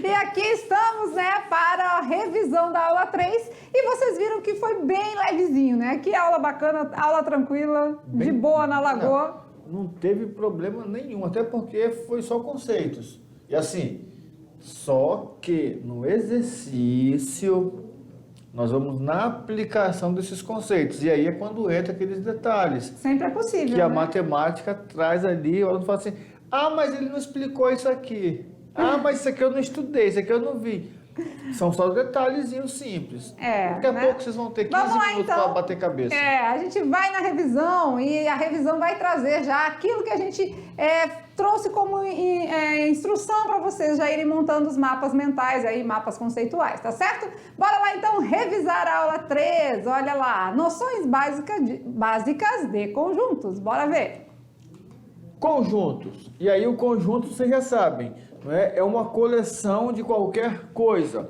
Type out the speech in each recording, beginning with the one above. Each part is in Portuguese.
E aqui estamos, né, para a revisão da aula 3 e vocês viram que foi bem levezinho, né? Que aula bacana, aula tranquila, de boa na lagoa. Não teve problema nenhum, até porque foi só conceitos. E assim, só que no exercício nós vamos na aplicação desses conceitos. E aí é quando entra aqueles detalhes. Sempre é possível, que a né? matemática traz ali, o aluno fala assim, ah, mas ele não explicou isso aqui. Ah, mas isso aqui eu não estudei, isso aqui eu não vi. São só detalhezinhos simples. Daqui a pouco vocês vão ter 15 minutos para bater cabeça. A gente vai na revisão e a revisão vai trazer já aquilo que a gente trouxe como instrução para vocês já irem montando os mapas mentais, aí, mapas conceituais, tá certo? Bora lá então revisar a aula 3. Olha lá, noções básicas de conjuntos. Bora ver. Conjuntos. E aí o conjunto, vocês já sabem, não é? É uma coleção de qualquer coisa.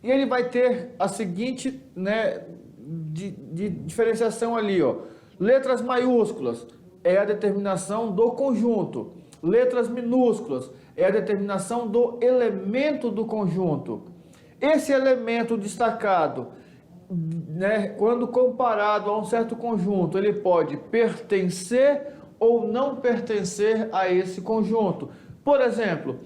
E ele vai ter a seguinte, né, de diferenciação ali, ó. Letras maiúsculas é a determinação do conjunto. Letras minúsculas é a determinação do elemento do conjunto. Esse elemento destacado, né, quando comparado a um certo conjunto, ele pode pertencer ou não pertencer a esse conjunto. Por exemplo,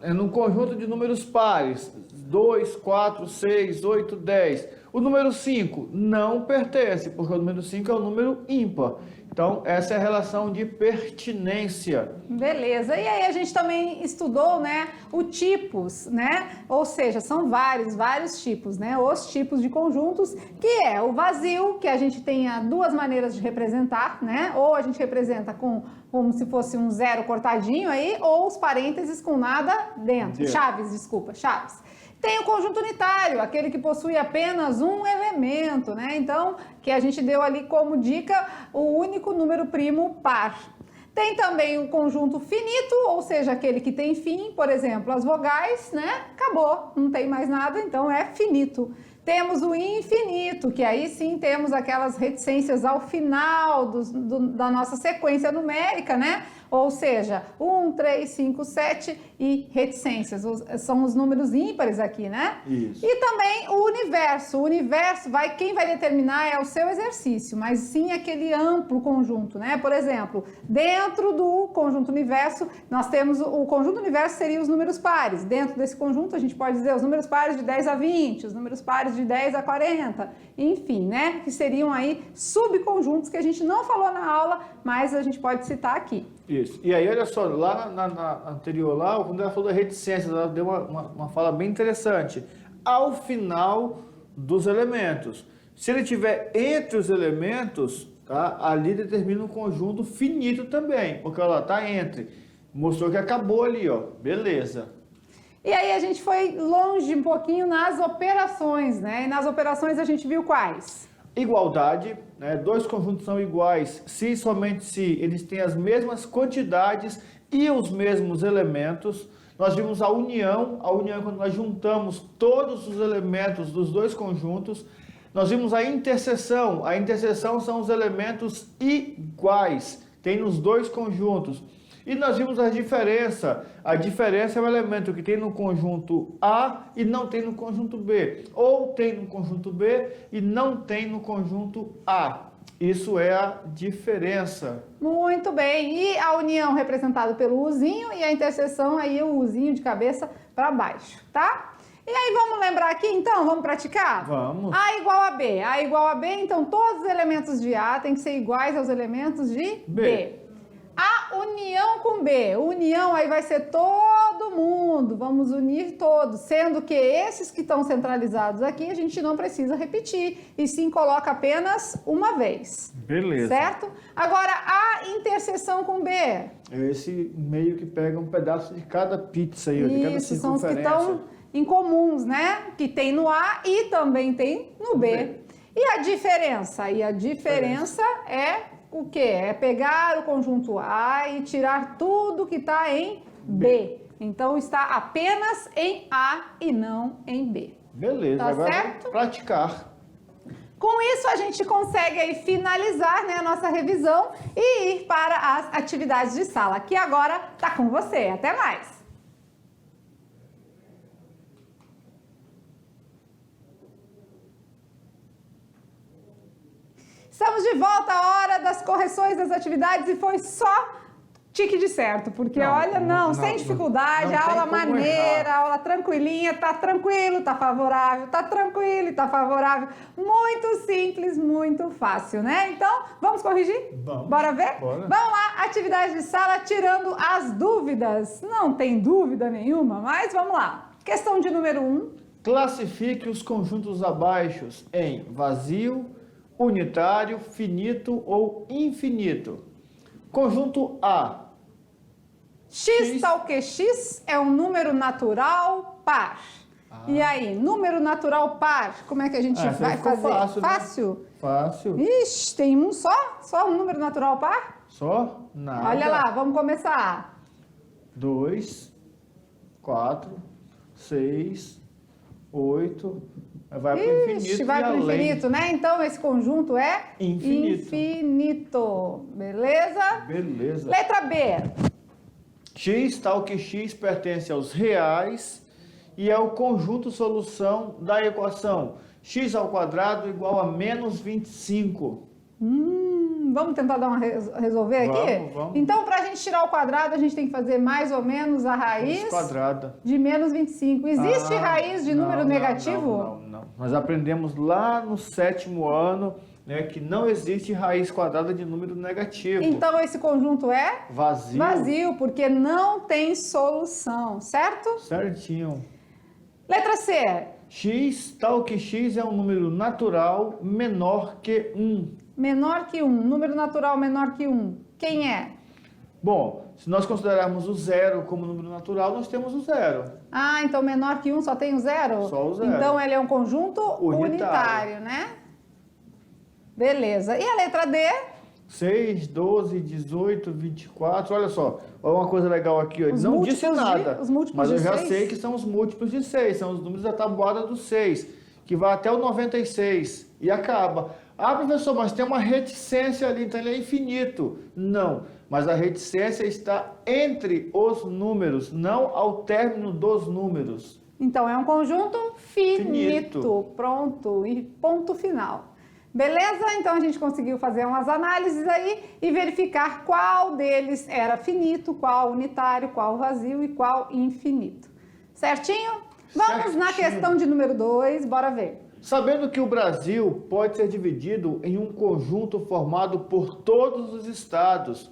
num conjunto de números pares, 2, 4, 6, 8, 10, o número 5 não pertence, porque o número 5 é o número ímpar. Então, essa é a relação de pertinência. Beleza. E aí a gente também estudou, né, o tipos, né? Ou seja, são vários tipos, né? Os tipos de conjuntos, que é o vazio, que a gente tem duas maneiras de representar, né? Ou a gente representa como se fosse um zero cortadinho aí, ou os parênteses com nada dentro. Chaves, desculpa, chaves. Tem o conjunto unitário, aquele que possui apenas um elemento, né? Então, que a gente deu ali como dica o único número primo par. Tem também o conjunto finito, ou seja, aquele que tem fim, por exemplo, as vogais, né? Acabou, não tem mais nada, então é finito. Temos o infinito, que aí sim temos aquelas reticências ao final da nossa sequência numérica, né? Ou seja, 1, 3, 5, 7 e reticências. São os números ímpares aqui, né? Isso. E também o universo. O universo, quem vai determinar é o seu exercício, mas sim aquele amplo conjunto, né? Por exemplo, dentro do conjunto universo, nós temos o conjunto universo seria os números pares. Dentro desse conjunto, a gente pode dizer os números pares de 10 a 20, os números pares de 10 a 40, enfim, né? Que seriam aí subconjuntos que a gente não falou na aula, mas a gente pode citar aqui. Isso. E aí, olha só, lá na anterior, lá, quando ela falou da reticência, ela deu uma fala bem interessante. Ao final dos elementos. Se ele estiver entre os elementos, tá, ali determina um conjunto finito também, porque ela está entre. Mostrou que acabou ali, ó. Beleza. E aí a gente foi longe um pouquinho nas operações, né? E nas operações a gente viu quais? Igualdade, né? Dois conjuntos são iguais se somente se eles têm as mesmas quantidades e os mesmos elementos. Nós vimos a união é quando nós juntamos todos os elementos dos dois conjuntos. Nós vimos a interseção são os elementos iguais, tem nos dois conjuntos. E nós vimos a diferença é o elemento que tem no conjunto A e não tem no conjunto B, ou tem no conjunto B e não tem no conjunto A. Isso é a diferença. Muito bem, e a união representada pelo Uzinho e a interseção aí o Uzinho de cabeça para baixo, tá? E aí vamos lembrar aqui então, vamos praticar? Vamos. A igual a B, A igual a B, então todos os elementos de A têm que ser iguais aos elementos de B. A união com B, união aí vai ser todo mundo, vamos unir todos, sendo que esses que estão centralizados aqui a gente não precisa repetir, e sim coloca apenas uma vez. Beleza. Certo? Agora, a interseção com B. É esse meio que pega um pedaço de cada pizza aí, de cada Isso, são os que circunferência. estão incomuns, né? Que tem no A e também tem no B. E a diferença? E a diferença é o quê? É pegar o conjunto A e tirar tudo que está em B. Então, está apenas em A e não em B. Beleza, tá agora certo? vamos praticar. Com isso, a gente consegue aí finalizar, né, a nossa revisão e ir para as atividades de sala, que agora está com você. Até mais! Estamos de volta à hora das correções das atividades e foi só tique de certo, porque olha, sem dificuldade, a aula maneira, a aula tranquilinha, tá tranquilo, tá favorável, tá tranquilo e tá favorável. Muito simples, muito fácil, né? Então, vamos corrigir? Vamos. Bora ver? Bora. Vamos lá, atividade de sala, tirando as dúvidas. Não tem dúvida nenhuma, mas vamos lá. Questão de número 1. Classifique os conjuntos abaixo em vazio, unitário, finito ou infinito. Conjunto A. X tal que X é um número natural par. E aí, número natural par, como é que a gente vai fazer? Fácil, né? Fácil? Fácil. Ixi, tem um só? Só um número natural par? Só? Nada. Olha lá, vamos começar. 2, 4, 6, 8. Vai para o infinito. Ixi, vai e para o além. infinito, né? Então, esse conjunto é Infinito. infinito. Beleza? Beleza. Letra B. X tal que X pertence aos reais e é o conjunto solução da equação x ao quadrado igual a menos 25. Vamos tentar dar uma resolver aqui? Vamos. Então, para a gente tirar o quadrado, a gente tem que fazer mais ou menos a raiz Quadrada. de menos 25. Existe raiz de número negativo? Não. Nós aprendemos lá no 7º ano, né, que não existe raiz quadrada de número negativo. Então, esse conjunto é Vazio. vazio, porque não tem solução, certo? Certinho. Letra C. X tal que X é um número natural menor que 1. Menor que 1. Número natural menor que 1. Quem é? Bom, se nós considerarmos o zero como número natural, nós temos o zero. Ah, então menor que 1 só tem o zero? Só o zero. Então, ele é um conjunto unitário, né? Beleza. E a letra D? 6, 12, 18, 24, olha só, olha uma coisa legal aqui, ó. Ele Os não disse múltiplos nada, os múltiplos mas eu de já 6? sei que são os múltiplos de 6, são os números da tabuada do 6, que vai até o 96 e acaba. Ah, professor, mas tem uma reticência ali, então ele é infinito. Não, mas a reticência está entre os números, não ao término dos números. Então, é um conjunto finito. Finito. Pronto. E ponto final. Beleza? Então, a gente conseguiu fazer umas análises aí e verificar qual deles era finito, qual unitário, qual vazio e qual infinito. Certinho? Vamos na questão de número 2, bora ver. Sabendo que o Brasil pode ser dividido em um conjunto formado por todos os estados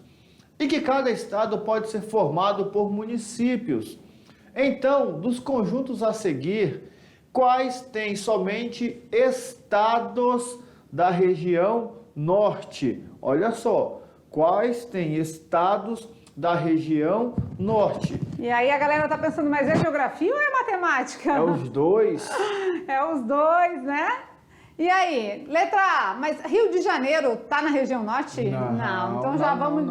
e que cada estado pode ser formado por municípios. Então, dos conjuntos a seguir, quais têm somente estados da região norte? Olha só, quais têm estados da região norte? E aí a galera tá pensando, mas é geografia ou é matemática? É os dois. É os dois, né? E aí, letra A, mas Rio de Janeiro tá na região norte? Então já vamos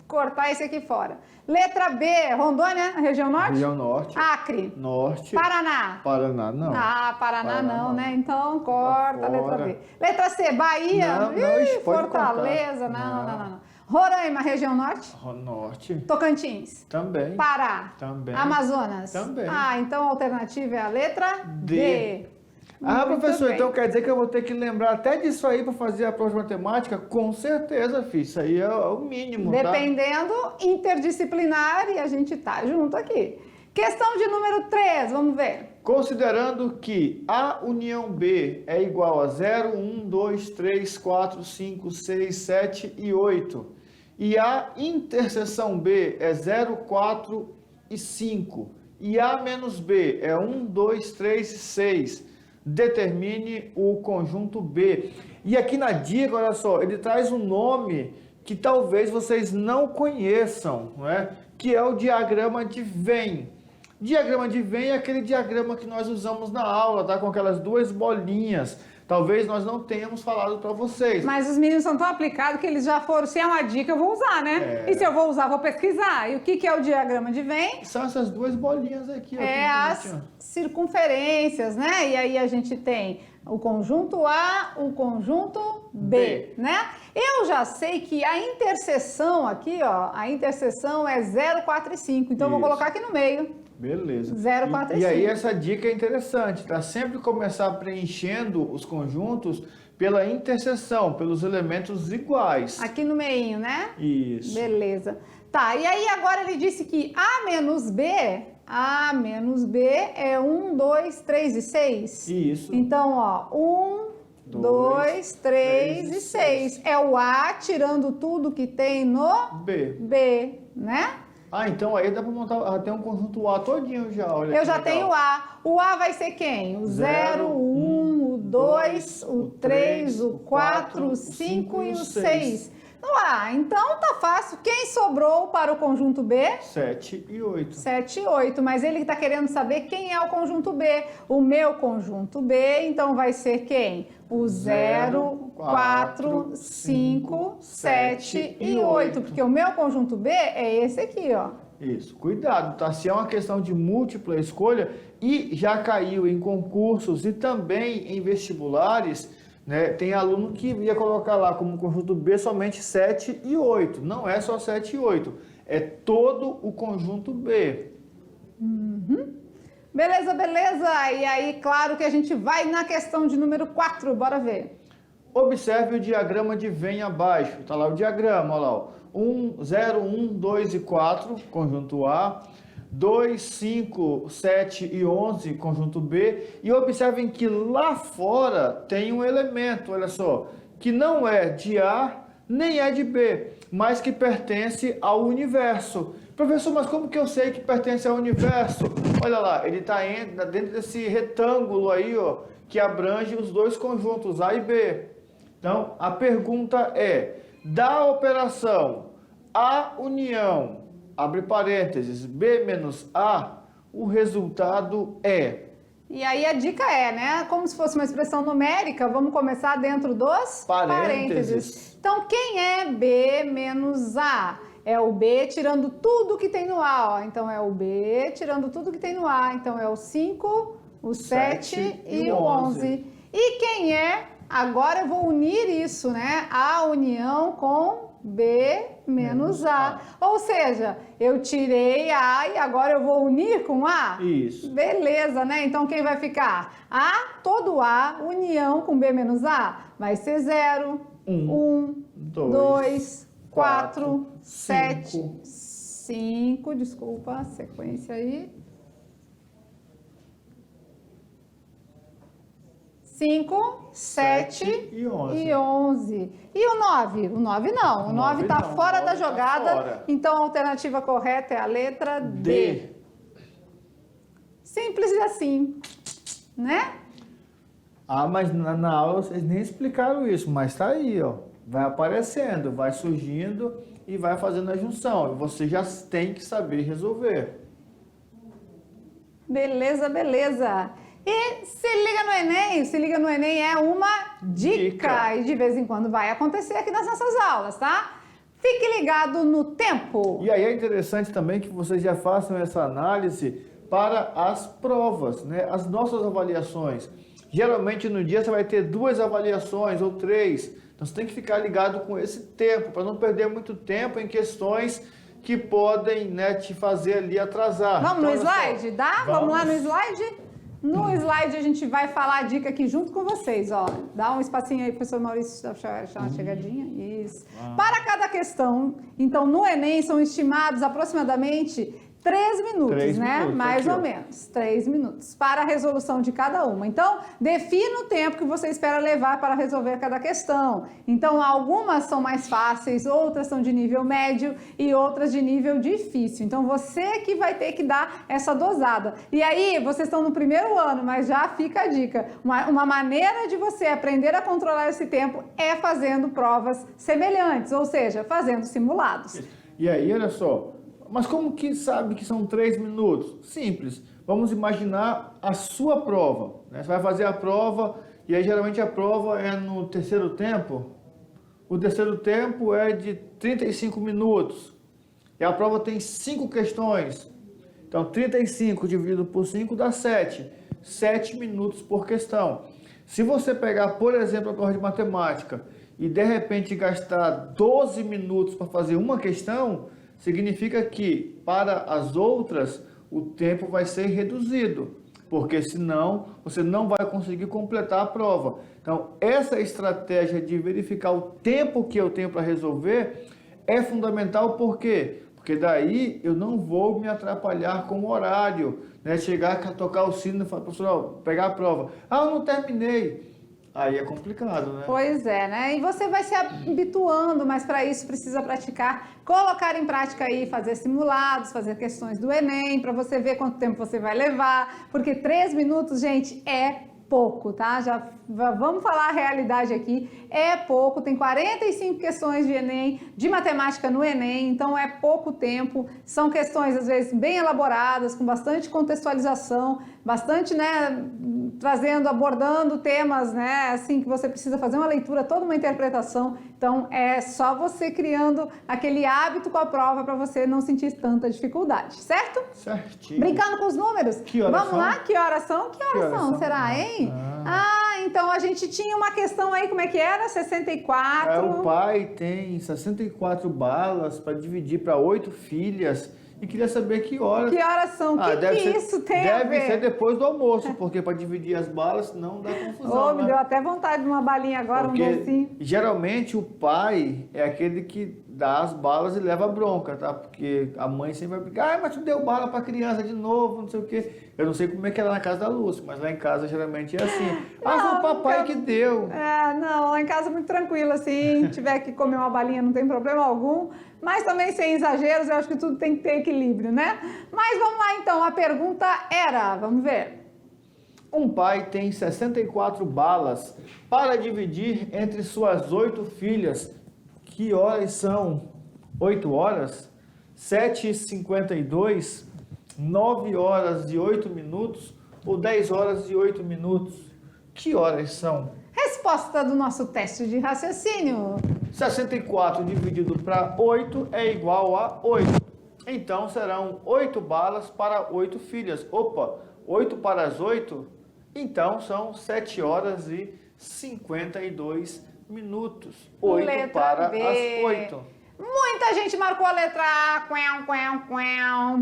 cortar esse aqui fora. Letra B, Rondônia, região norte? Região norte. Acre. Norte. Paraná. Paraná, não. Ah, Paraná não, né? Então corta a letra fora. B. Letra C, Bahia. Não, isso pode Fortaleza. cortar. Não. Roraima, região norte? Norte. Tocantins. Também. Pará. Também. Amazonas. Também. Ah, então a alternativa é a letra D. Ah, Muito professor, bem. então quer dizer que eu vou ter que lembrar até disso aí para fazer a prova de matemática? Com certeza, filho. Isso aí é o mínimo, tá? Dependendo, interdisciplinar e a gente tá junto aqui. Questão de número 3, vamos ver. Considerando que A união B é igual a 0, 1, 2, 3, 4, 5, 6, 7 e 8, e a interseção B é 0, 4 e 5, e A menos B é 1, 2, 3 e 6, determine o conjunto B. E aqui na dica, olha só, ele traz um nome que talvez vocês não conheçam, não é? Que é o diagrama de Venn. Diagrama de Venn é aquele diagrama que nós usamos na aula, tá? Com aquelas duas bolinhas. Talvez nós não tenhamos falado para vocês. Mas os meninos são tão aplicados que eles já foram, se é uma dica eu vou usar, né? E se eu vou usar, vou pesquisar. E o que é o diagrama de Venn? São essas duas bolinhas aqui. Ó, É as circunferências, né? E aí a gente tem o conjunto A, o conjunto B, né? Eu já sei que a interseção aqui, ó, a interseção é 0, 4 e 5. Então, eu vou colocar aqui no meio. Beleza. 0, 4 e 5. E aí essa dica é interessante, tá? Sempre começar preenchendo os conjuntos pela interseção, pelos elementos iguais. Aqui no meinho, né? Isso. Beleza. Tá, e aí agora ele disse que A menos B é 1, 2, 3 e 6? Isso. Então, ó, 1, 2, 3 e 6. É o A tirando tudo que tem no B, né? Ah, então aí dá para montar, tem um conjunto A todinho já, olha. Eu já tenho o A. O A vai ser quem? O 0, o 1, o 2, o 3, o 4, o 5 e o 6. Então tá fácil. Quem sobrou para o conjunto B? 7 e 8. 7 e 8, mas ele está querendo saber quem é o conjunto B. O meu conjunto B, então vai ser quem? O 0, 4, 5, 7 e 8, porque o meu conjunto B é esse aqui, ó. Isso, cuidado, tá? Se é uma questão de múltipla escolha e já caiu em concursos e também em vestibulares, né? Tem aluno que ia colocar lá como conjunto B somente 7 e 8. Não é só 7 e 8, é todo o conjunto B. Beleza, beleza. E aí, claro que a gente vai na questão de número 4, bora ver. Observe o diagrama de Venn abaixo. Tá lá o diagrama, olha lá. 1, 0, 1, 2 e 4, conjunto A. 2, 5, 7 e 11, conjunto B. E observem que lá fora tem um elemento, olha só, que não é de A nem é de B, mas que pertence ao universo. Professor, mas como que eu sei que pertence ao universo? Olha lá, ele está dentro desse retângulo aí, ó, que abrange os dois conjuntos A e B. Então, a pergunta é, da operação A união, abre parênteses, B menos A, o resultado é... E aí a dica é, né? Como se fosse uma expressão numérica, vamos começar dentro dos parênteses. Então, quem é B menos A? É o B tirando tudo que tem no A, ó. Então, é o B tirando tudo que tem no A. Então, é o 5, o 7 e o 11. E quem é? Agora eu vou unir isso, né? A união com B menos A. Ou seja, eu tirei A e agora eu vou unir com A? Isso. Beleza, né? Então quem vai ficar? A, todo A, união com B menos A. Vai ser 0, 1, 2, 4, 7, 5, desculpa, sequência aí. 5, 7 e 11. E o 9? O 9 não. O 9 está fora da jogada. Fora. Então a alternativa correta é a letra D. Simples assim, né? Ah, mas na aula vocês nem explicaram isso, mas tá aí, ó. Vai aparecendo, vai surgindo e vai fazendo a junção. E você já tem que saber resolver. Beleza, beleza. E se liga no Enem é uma dica. E de vez em quando vai acontecer aqui nas nossas aulas, tá? Fique ligado no tempo. E aí é interessante também que vocês já façam essa análise para as provas, né? As nossas avaliações. Geralmente no dia você vai ter 2 avaliações ou 3. Então você tem que ficar ligado com esse tempo, para não perder muito tempo em questões que podem, né, te fazer ali atrasar. Vamos então, no slide? Dá? Vamos lá no slide? No slide a gente vai falar a dica aqui junto com vocês, ó. Dá um espacinho aí, professor Maurício, dá uma chegadinha. Isso. Para cada questão, então no Enem são estimados aproximadamente 3 minutos, né? Mais ou menos, 3 minutos para a resolução de cada uma. Então, defina o tempo que você espera levar para resolver cada questão. Então, algumas são mais fáceis, outras são de nível médio e outras de nível difícil. Então, você que vai ter que dar essa dosada. E aí, vocês estão no primeiro ano, mas já fica a dica. Uma maneira de você aprender a controlar esse tempo é fazendo provas semelhantes, ou seja, fazendo simulados. E aí, olha só, mas como que sabe que são 3 minutos? Simples. Vamos imaginar a sua prova, né? Você vai fazer a prova e aí geralmente a prova é no terceiro tempo. O terceiro tempo é de 35 minutos. E a prova tem 5 questões. Então 35 dividido por 5 dá 7. 7 minutos por questão. Se você pegar, por exemplo, a prova de matemática e de repente gastar 12 minutos para fazer uma questão, significa que para as outras o tempo vai ser reduzido. porque senão você não vai conseguir completar a prova. Então, essa estratégia de verificar o tempo que eu tenho para resolver é fundamental, por quê? Porque daí eu não vou me atrapalhar com o horário, né? Chegar a tocar o sino e falar, professor, ó, pegar a prova. Ah, eu não terminei. Aí é complicado, né? Pois é, né? E você vai se habituando, mas para isso precisa praticar, colocar em prática aí, fazer simulados, fazer questões do Enem, para você ver quanto tempo você vai levar, porque 3 minutos, gente, é pouco, tá? Já vamos falar a realidade aqui, é pouco, tem 45 questões de Enem, de matemática no Enem, então é pouco tempo, são questões às vezes bem elaboradas, com bastante contextualização, bastante, né, abordando temas, né, assim, que você precisa fazer uma leitura, toda uma interpretação, então é só você criando aquele hábito com a prova para você não sentir tanta dificuldade, certo? Certinho. Brincando com os números? Que horas Vamos são? lá? Que horas são? Que horas são? Será, hein? Então a gente tinha uma questão aí, como é que era? 64. O pai tem 64 balas para dividir para 8 filhas e queria saber que horas. Que horas são? Isso tem a ver? Deve ser depois do almoço, porque para dividir as balas não dá confusão. Me deu até vontade de uma balinha agora, porque, um docinho. geralmente o pai é aquele que dá as balas e leva a bronca, tá? Porque a mãe sempre vai brigar, mas tu deu bala pra criança de novo, não sei o quê. Eu não sei como é que é lá na casa da Lúcia, mas lá em casa geralmente é assim. Foi o papai que deu. Não, lá em casa é muito tranquilo, assim, tiver que comer uma balinha não tem problema algum, mas também sem exageros, eu acho que tudo tem que ter equilíbrio, né? Mas vamos lá então, a pergunta era, vamos ver. Um pai tem 64 balas para dividir entre suas 8 filhas. Que horas são? 8 horas? 7h52? 9 horas e 8 minutos? Ou 10 horas e 8 minutos? Que horas são? Resposta do nosso teste de raciocínio. 64 dividido para 8 é igual a 8. Então serão 8 balas para 8 filhas. Opa, 8 para as 8? Então são 7 horas e 52 minutos. 8 Letra para B. as 8. Muita gente marcou a letra A,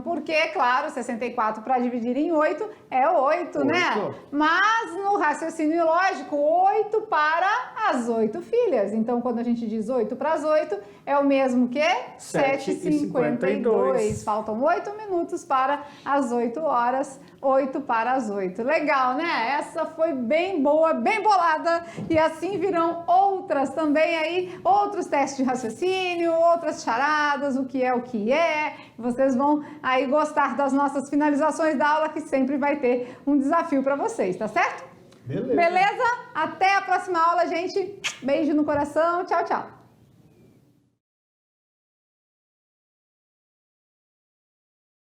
porque, claro, 64 para dividir em 8 é 8, né? Mas no raciocínio lógico, 8 para as 8 filhas. Então, quando a gente diz 8 para as 8, é o mesmo que 7h52. Faltam 8 minutos para as 8 horas, 8 para as 8. Legal, né? Essa foi bem boa, bem bolada. E assim virão outras também aí, outros testes de raciocínio, outras charadas, o que é. Vocês vão aí gostar das nossas finalizações da aula, que sempre vai ter um desafio para vocês, tá certo? Beleza. Beleza? Até a próxima aula, gente. Beijo no coração. Tchau, tchau.